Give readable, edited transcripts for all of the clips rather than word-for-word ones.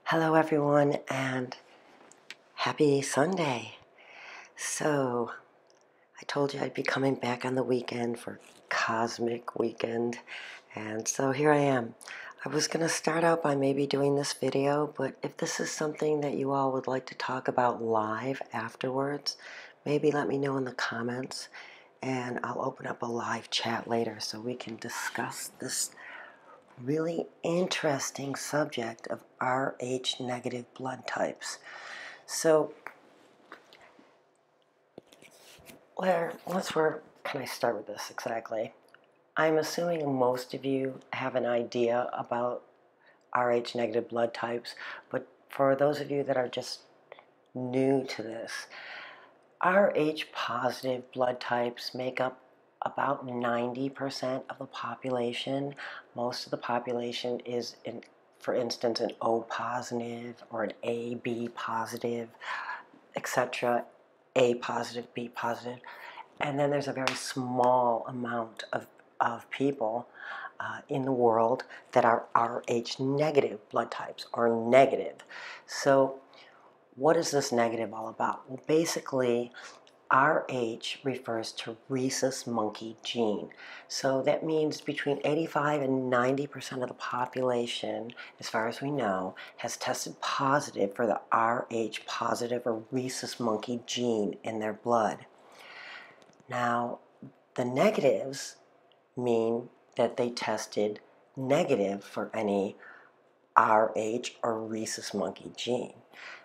Hello everyone and happy Sunday. So, I told you I'd be coming back on the weekend for Cosmic Weekend, and so here I am. I was going to start out by maybe doing this video, but if this is something that you all would like to talk about live afterwards, maybe let me know in the comments, and I'll open up a live chat later so we can discuss this really interesting subject of Rh negative blood types. So, where can I start with this exactly? I'm assuming most of you have an idea about Rh negative blood types, but for those of you that are just new to this, Rh positive blood types make up about 90% of the population. Most of the population is, for instance, an O positive or an AB positive, etc. A positive, B positive. And then there's a very small amount of people in the world that are Rh negative blood types, or negative. So what is this negative all about? Well, basically, Rh refers to rhesus monkey gene. So that means between 85 and 90% of the population, as far as we know, has tested positive for the Rh positive or rhesus monkey gene in their blood. Now, the negatives mean that they tested negative for any Rh or rhesus monkey gene.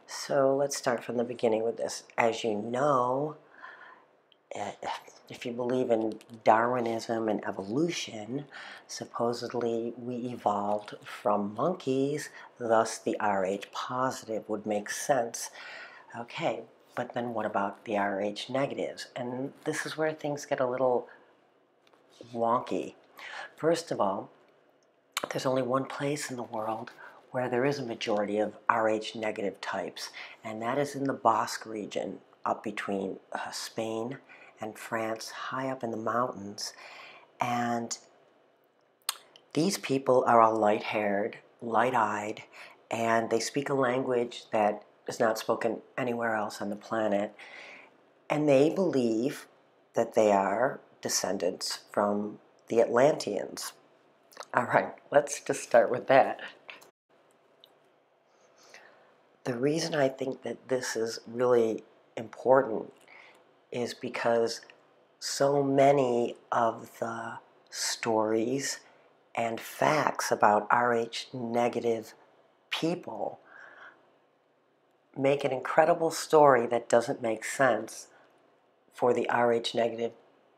So let's start from the beginning with this. As you know, if you believe in Darwinism and evolution, supposedly we evolved from monkeys, thus the Rh positive would make sense. Okay, but then what about the Rh negatives? And this is where things get a little wonky. First of all, there's only one place in the world where there is a majority of Rh negative types, and that is in the Basque region, up between Spain and France, high up in the mountains. And these people are all light-haired, light-eyed, and they speak a language that is not spoken anywhere else on the planet. And they believe that they are descendants from the Atlanteans. All right, let's just start with that. The reason I think that this is really important is because so many of the stories and facts about Rh negative people make an incredible story that doesn't make sense for the Rh negative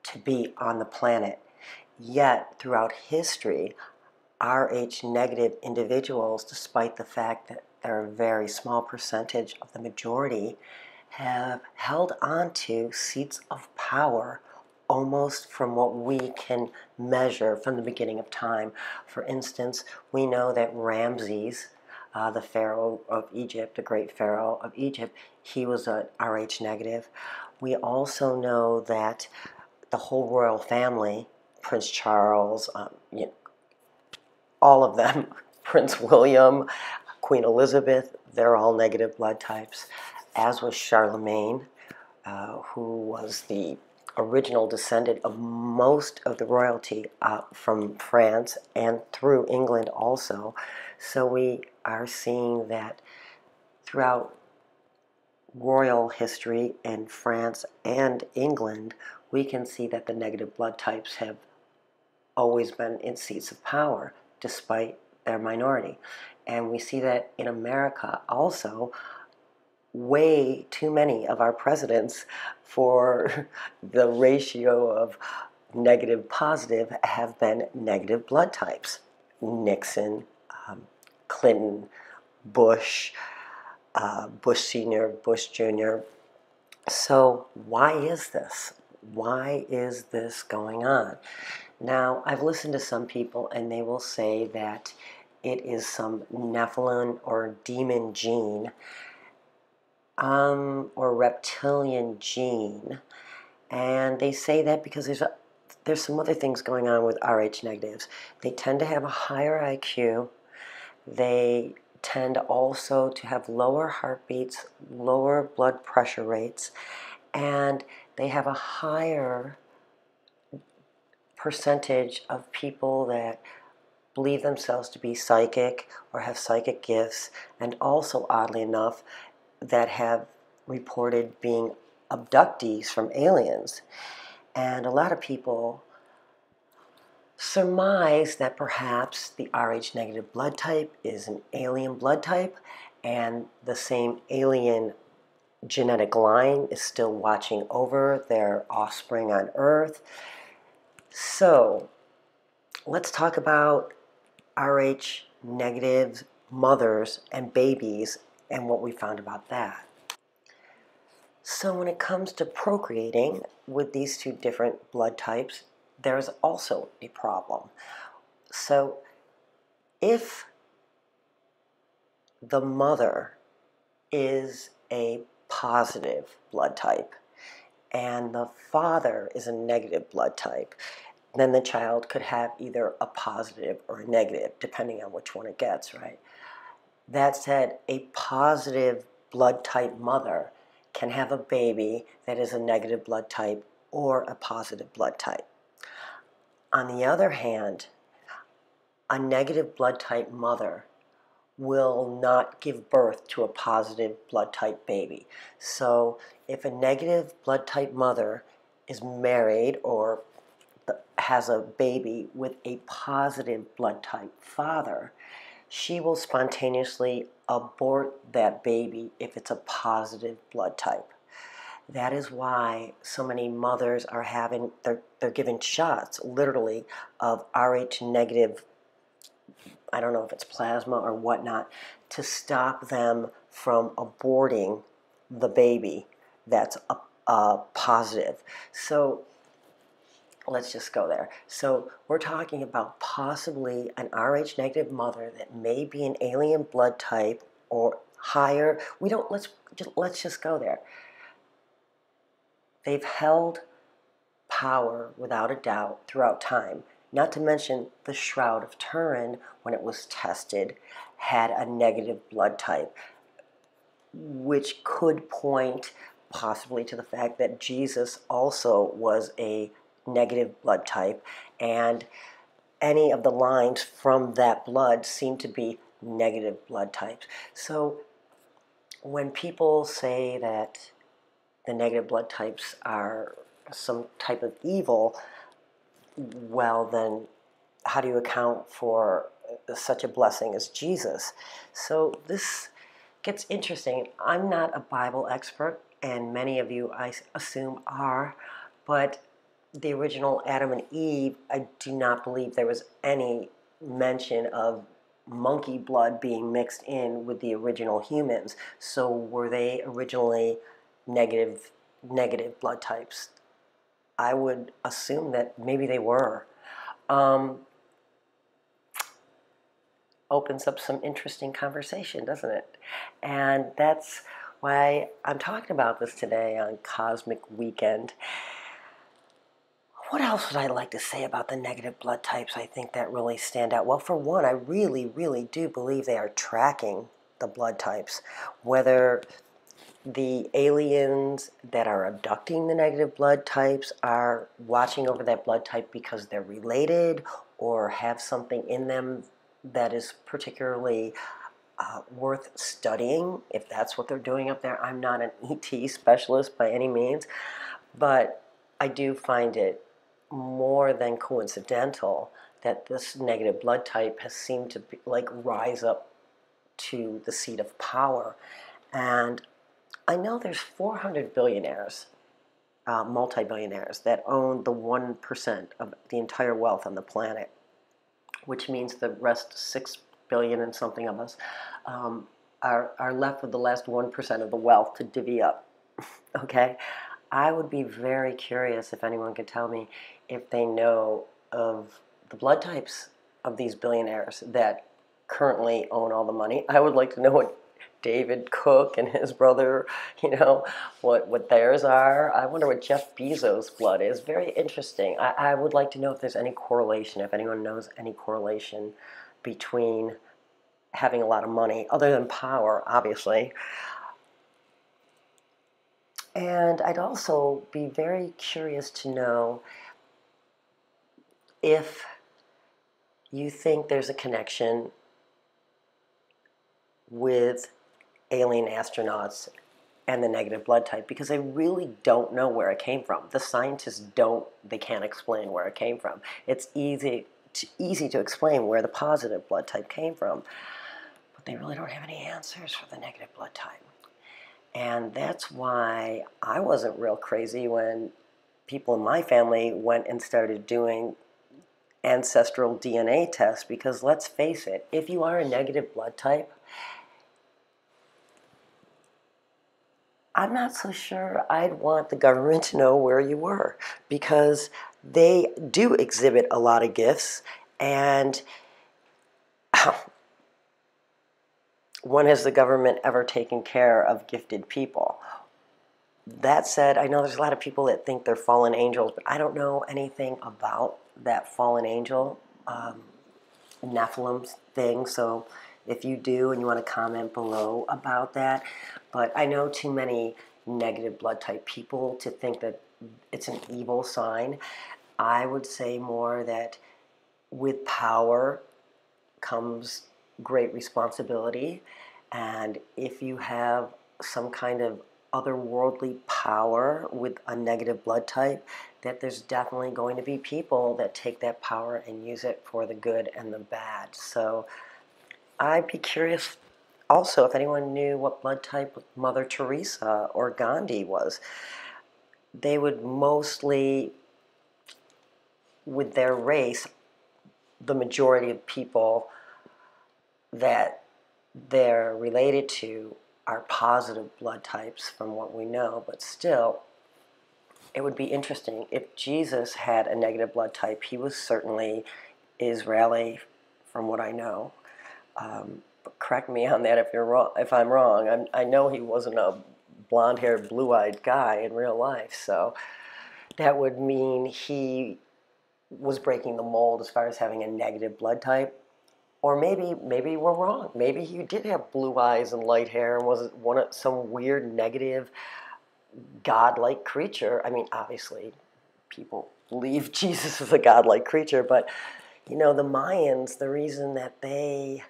to be on the planet. Yet, throughout history, Rh negative individuals, despite the fact that they're a very small percentage of the majority, have held on to seats of power almost from what we can measure from the beginning of time. For instance, we know that Ramses, the pharaoh of Egypt, the great pharaoh of Egypt, he was a Rh negative. We also know that the whole royal family, Prince Charles, all of them, Prince William, Queen Elizabeth, they're all negative blood types, as was Charlemagne, who was the original descendant of most of the royalty from France and through England also. So we are seeing that throughout royal history in France and England, we can see that the negative blood types have always been in seats of power, despite their minority. And we see that in America also. Way too many of our presidents, for the ratio of negative positive, have been negative blood types. Nixon, Clinton, Bush, Bush Sr., Bush Jr. So why is this? Why is this going on? Now, I've listened to some people and they will say that it is some Nephilim or demon gene, or reptilian gene, and they say that because there's some other things going on with Rh negatives. They tend to have a higher IQ. They tend also to have lower heartbeats, lower blood pressure rates, and they have a higher percentage of people that believe themselves to be psychic or have psychic gifts, and also, oddly enough, that have reported being abductees from aliens. And a lot of people surmise that perhaps the Rh negative blood type is an alien blood type, and the same alien genetic line is still watching over their offspring on Earth. So let's talk about Rh negative mothers and babies and what we found about that. So when it comes to procreating with these two different blood types, there's also a problem. So if the mother is a positive blood type and the father is a negative blood type, then the child could have either a positive or a negative, depending on which one it gets, right? That said, a positive blood type mother can have a baby that is a negative blood type or a positive blood type. On the other hand, a negative blood type mother will not give birth to a positive blood type baby. So if a negative blood type mother is married or has a baby with a positive blood type father, she will spontaneously abort that baby if it's a positive blood type. That is why so many mothers are they're given shots, literally, of Rh negative, I don't know if it's plasma or whatnot, to stop them from aborting the baby that's a positive. So let's just go there. So we're talking about possibly an Rh negative mother that may be an alien blood type or higher. Let's just go there. They've held power without a doubt throughout time. Not to mention the Shroud of Turin, when it was tested, had a negative blood type, which could point possibly to the fact that Jesus also was a negative blood type, and any of the lines from that blood seem to be negative blood types. So when people say that the negative blood types are some type of evil, well then, how do you account for such a blessing as Jesus? So this gets interesting. I'm not a Bible expert, and many of you, I assume, are, but the original Adam and Eve, I do not believe there was any mention of monkey blood being mixed in with the original humans. So were they originally negative blood types? I would assume that maybe they were. Opens up some interesting conversation, doesn't it? And that's why I'm talking about this today on Cosmic Weekend. What else would I like to say about the negative blood types I think that really stand out? Well, for one, I really, really do believe they are tracking the blood types. Whether the aliens that are abducting the negative blood types are watching over that blood type because they're related or have something in them that is particularly worth studying, if that's what they're doing up there. I'm not an ET specialist by any means, but I do find it more than coincidental that this negative blood type has seemed to rise up to the seat of power. And I know there's 400 billionaires, multi-billionaires, that own the 1% of the entire wealth on the planet, which means the rest 6 billion and something of us are left with the last 1% of the wealth to divvy up. Okay? I would be very curious if anyone could tell me if they know of the blood types of these billionaires that currently own all the money. I would like to know what David Cook and his brother, what theirs are. I wonder what Jeff Bezos' blood is. Very interesting. I would like to know if there's any correlation, if anyone knows any correlation between having a lot of money, other than power, obviously. And I'd also be very curious to know if you think there's a connection with alien astronauts and the negative blood type, because I really don't know where it came from. The scientists they can't explain where it came from. It's easy to explain where the positive blood type came from, but they really don't have any answers for the negative blood type. And that's why I wasn't real crazy when people in my family went and started doing ancestral DNA tests, because let's face it, if you are a negative blood type, I'm not so sure I'd want the government to know where you were, because they do exhibit a lot of gifts, and when has the government ever taken care of gifted people? That said, I know there's a lot of people that think they're fallen angels, but I don't know anything about that fallen angel Nephilim thing, so if you do and you want to comment below about that. But I know too many negative blood type people to think that it's an evil sign. I would say more that with power comes great responsibility, and if you have some kind of otherworldly power with a negative blood type, that there's definitely going to be people that take that power and use it for the good and the bad. So I'd be curious also if anyone knew what blood type Mother Teresa or Gandhi was. They would mostly, with their race, the majority of people that they're related to are positive blood types from what we know, but still, it would be interesting. If Jesus had a negative blood type, he was certainly Israeli, from what I know. But correct me on that if you're wrong. If I'm wrong, I know he wasn't a blonde-haired, blue-eyed guy in real life, so that would mean he was breaking the mold as far as having a negative blood type. Or maybe we're wrong. Maybe he did have blue eyes and light hair and was some weird negative godlike creature. I mean, obviously, people believe Jesus is a godlike creature, but you know, the Mayans, the reason that they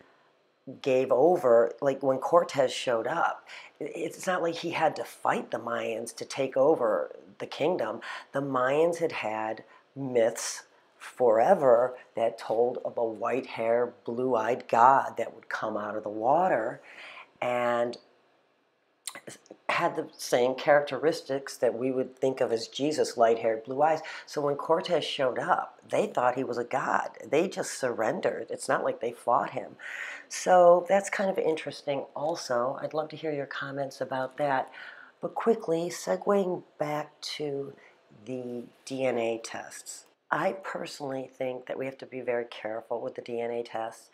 gave over, like when Cortez showed up, it's not like he had to fight the Mayans to take over the kingdom. The Mayans had myths forever that told of a white-haired, blue-eyed god that would come out of the water and had the same characteristics that we would think of as Jesus, light-haired, blue eyes. So when Cortez showed up, they thought he was a god. They just surrendered. It's not like they fought him. So that's kind of interesting also. I'd love to hear your comments about that. But quickly, segueing back to the DNA tests. I personally think that we have to be very careful with the DNA tests.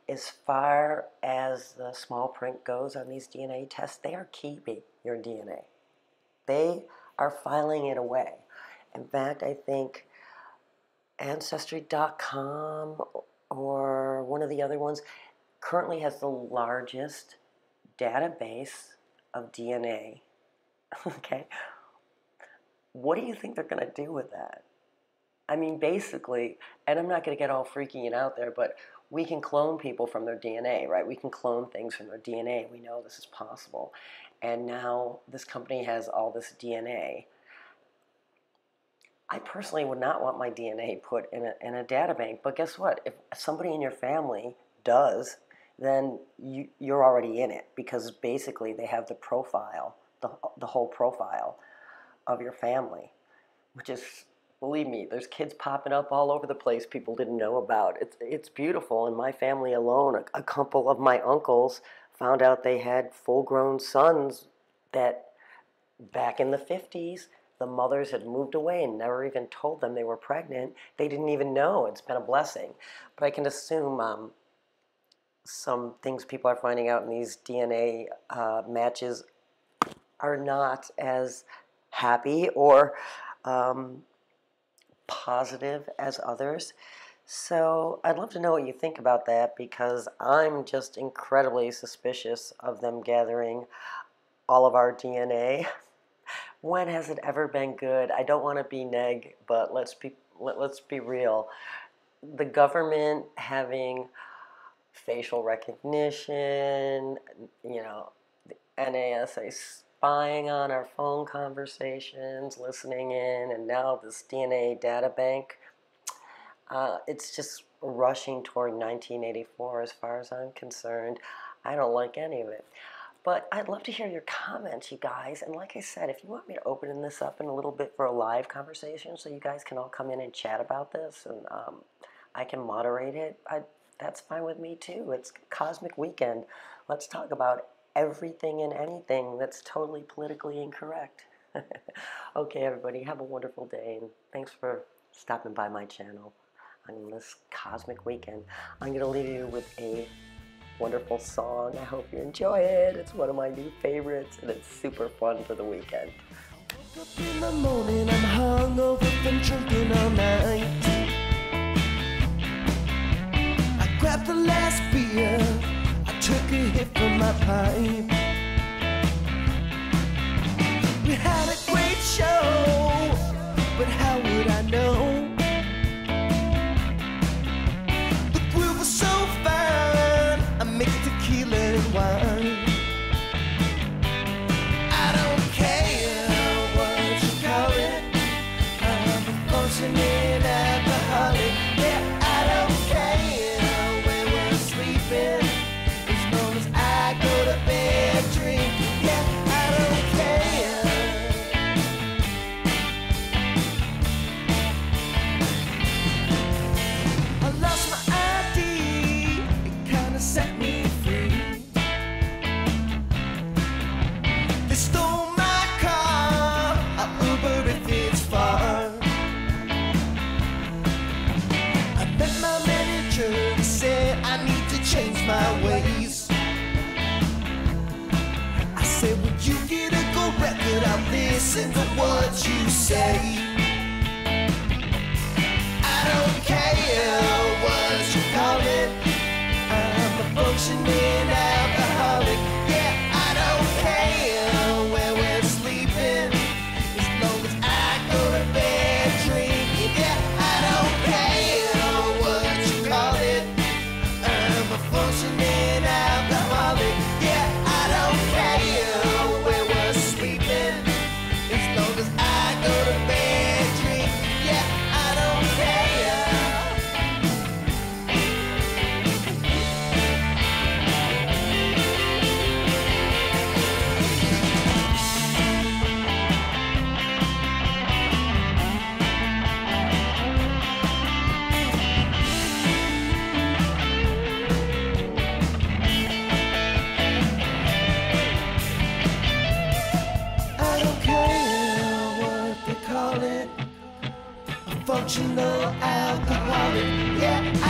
As far as the small print goes on these DNA tests, they are keeping your DNA. They are filing it away. In fact, I think Ancestry.com or one of the other ones currently has the largest database of DNA. Okay? What do you think they're going to do with that? I mean, basically, and I'm not going to get all freaking out there, but we can clone people from their DNA, right? We can clone things from their DNA. We know this is possible. And now this company has all this DNA. I personally would not want my DNA put in a data bank, but guess what? If somebody in your family does, then you're already in it, because basically they have the profile, the whole profile of your family, which is, believe me, there's kids popping up all over the place people didn't know about. It's beautiful. In my family alone, a couple of my uncles found out they had full-grown sons that back in the 50s, the mothers had moved away and never even told them they were pregnant. They didn't even know. It's been a blessing. But I can assume some things people are finding out in these DNA matches are not as happy or positive as others. So I'd love to know what you think about that because I'm just incredibly suspicious of them gathering all of our DNA. When has it ever been good? I don't want to be neg, but let's be real. The government having facial recognition, you know, the NASA spying on our phone conversations, listening in, and now this DNA data bank. It's just rushing toward 1984 as far as I'm concerned. I don't like any of it. But I'd love to hear your comments, you guys. And like I said, if you want me to open this up in a little bit for a live conversation so you guys can all come in and chat about this and I can moderate it, that's fine with me too. It's Cosmic Weekend. Let's talk about everything and anything that's totally politically incorrect. Okay, everybody, have a wonderful day. And thanks for stopping by my channel on this Cosmic Weekend. I'm going to leave you with a wonderful song. I hope you enjoy it. It's one of my new favorites and it's super fun for the weekend. Woke up in the morning, I'm hungover from drinking all night. I grabbed the last beer, I took a hit from my pipe. We had a great show, but how would I know? The groove was so fine, I mixed tequila and wine. I don't care what you call it, I'm a functioning alcoholic. Yeah, I don't care when we're sleeping, as long as I go to bed drink. Yeah, I don't care. I lost my ID, it kinda set me free. They stole my car, I'll Uber if it's far. I met my manager, he said I need to change my ways. I said, would you get a good record? I'll listen to what you say. I don't care what you call it, I'm a functioning alcoholic. Yeah, I don't care where we're sleeping, as long as I go to bed drinking. Yeah, I don't care what you call it, I'm a functioning alcoholic. Yeah, I don't care where we're sleeping, as long as I go to bed drinking. Yeah, I don't care. I don't care what they call it, a functional alcoholic. Yeah, I